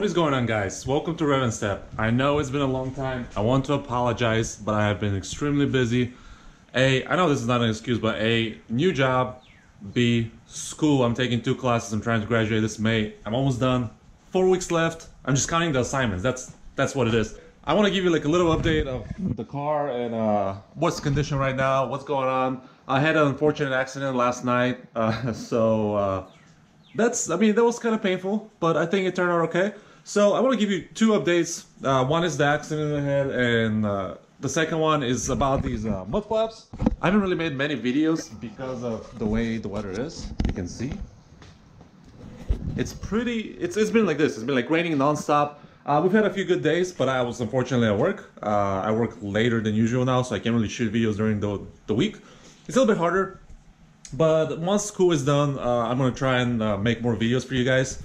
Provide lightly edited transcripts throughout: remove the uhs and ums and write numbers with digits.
What is going on, guys? Welcome to Rev and Step. I know it's been a long time. I want to apologize, but I have been extremely busy. A, I know this is not an excuse, but A, new job. B, school. I'm taking 2 classes. I'm trying to graduate this May. I'm almost done. 4 weeks left. I'm just counting the assignments. That's what it is. I want to give you like a little update of the car and what's the condition right now, what's going on. I had an unfortunate accident last night, that was kind of painful, but I think it turned out okay. So I want to give you 2 updates. One is the accident I had, and the second one is about these mud flaps. I haven't really made many videos because of the way the weather is. You can see it's been like this. It's been like raining non-stop. We've had a few good days, but I was unfortunately at work. I work later than usual now, so I can't really shoot videos during the week. It's a little bit harder. But once school is done, I'm gonna try and make more videos for you guys.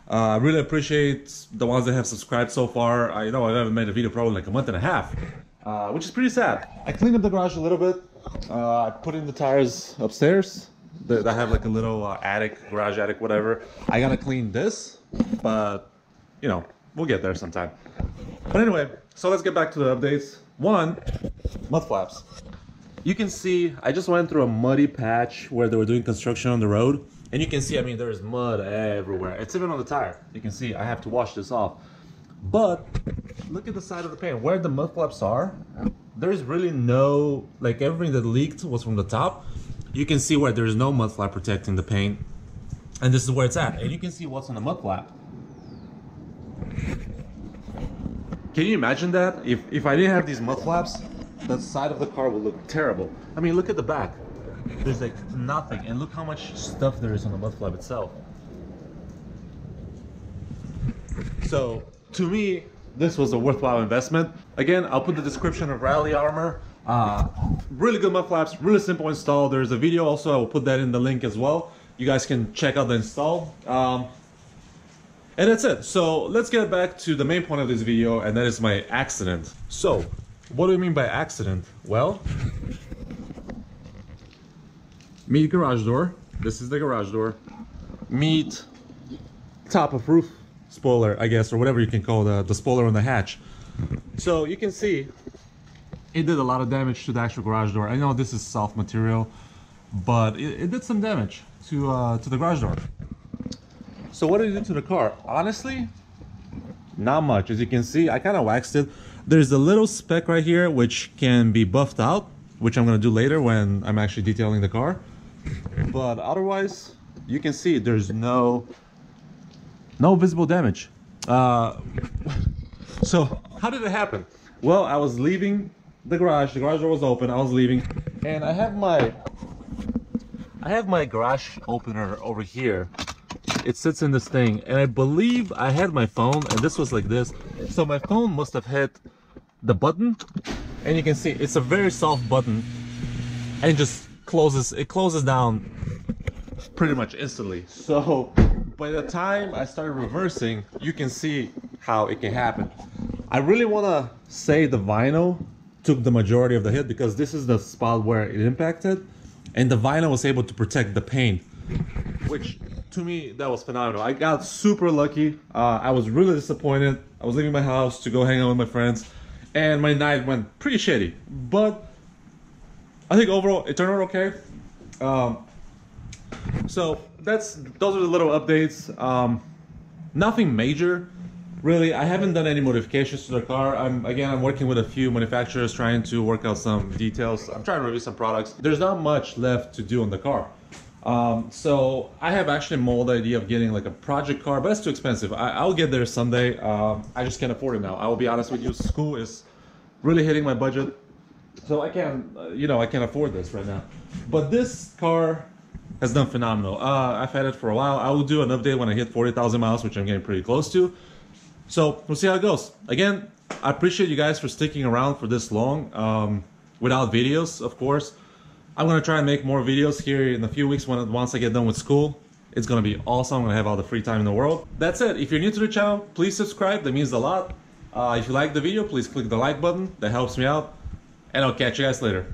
I really appreciate the ones that have subscribed so far. I know I haven't made a video probably like a month and a half, which is pretty sad. I cleaned up the garage a little bit. I put in the tires upstairs. I have like a little garage attic, whatever. I gotta clean this, but you know, we'll get there sometime. But anyway, so let's get back to the updates. 1, mud flaps. You can see I just went through a muddy patch where they were doing construction on the road, and you can see, I mean, there's mud everywhere. It's even on the tire. You can see I have to wash this off. But look at the side of the paint where the mud flaps are. There's really no, like, everything that leaked was from the top. You can see where there's no mud flap protecting the paint, and this is where it's at. And you can see what's on the mud flap. Can you imagine that if I didn't have these mud flaps? The side of the car will look terrible. I mean, look at the back. There's like nothing, and look how much stuff there is on the mud flap itself. So to me, this was a worthwhile investment. Again, I'll put the description of Rally Armor. Really good mud flaps, really simple install. There's a video also, I will put that in the link as well. You guys can check out the install. And that's it. So let's get back to the main point of this video, and that is my accident. So what do I mean by accident? Well, meet garage door. This is the garage door. Meet top of roof spoiler, I guess, or whatever you can call the spoiler on the hatch. So you can see it did a lot of damage to the actual garage door. I know this is soft material, but it did some damage to the garage door. So what did it do to the car? Honestly, not much. As you can see, I kind of waxed it. There's a little speck right here which can be buffed out, which I'm going to do later when I'm actually detailing the car. But otherwise, you can see there's no visible damage. So how did it happen? Well, I was leaving the garage door was open, I was leaving, and I have my garage opener over here. It sits in this thing, and I believe I had my phone, and this was like this, so my phone must have hit the button, and you can see it's a very soft button, and it closes down pretty much instantly. So by the time I started reversing, you can see how it can happen. I really want to say the vinyl took the majority of the hit, because this is the spot where it impacted, and the vinyl was able to protect the paint, which to me, that was phenomenal. I got super lucky. I was really disappointed. I was leaving my house to go hang out with my friends, and my night went pretty shitty. But I think overall, it turned out okay. So those are the little updates. Nothing major, really. I haven't done any modifications to the car. I'm working with a few manufacturers trying to work out some details. I'm trying to review some products. There's not much left to do on the car. So I have actually a mold idea of getting like a project car, but that's too expensive. I'll get there someday. I just can't afford it now. I will be honest with you. School is really hitting my budget, so I can't afford this right now. But this car has done phenomenal. I've had it for a while. I will do an update when I hit 40,000 miles, which I'm getting pretty close to. So we'll see how it goes. Again, I appreciate you guys for sticking around for this long, without videos, of course. I'm going to try and make more videos here in a few weeks once I get done with school. It's going to be awesome. I'm going to have all the free time in the world. That's it. If you're new to the channel, please subscribe. That means a lot. If you like the video, please click the like button. That helps me out. And I'll catch you guys later.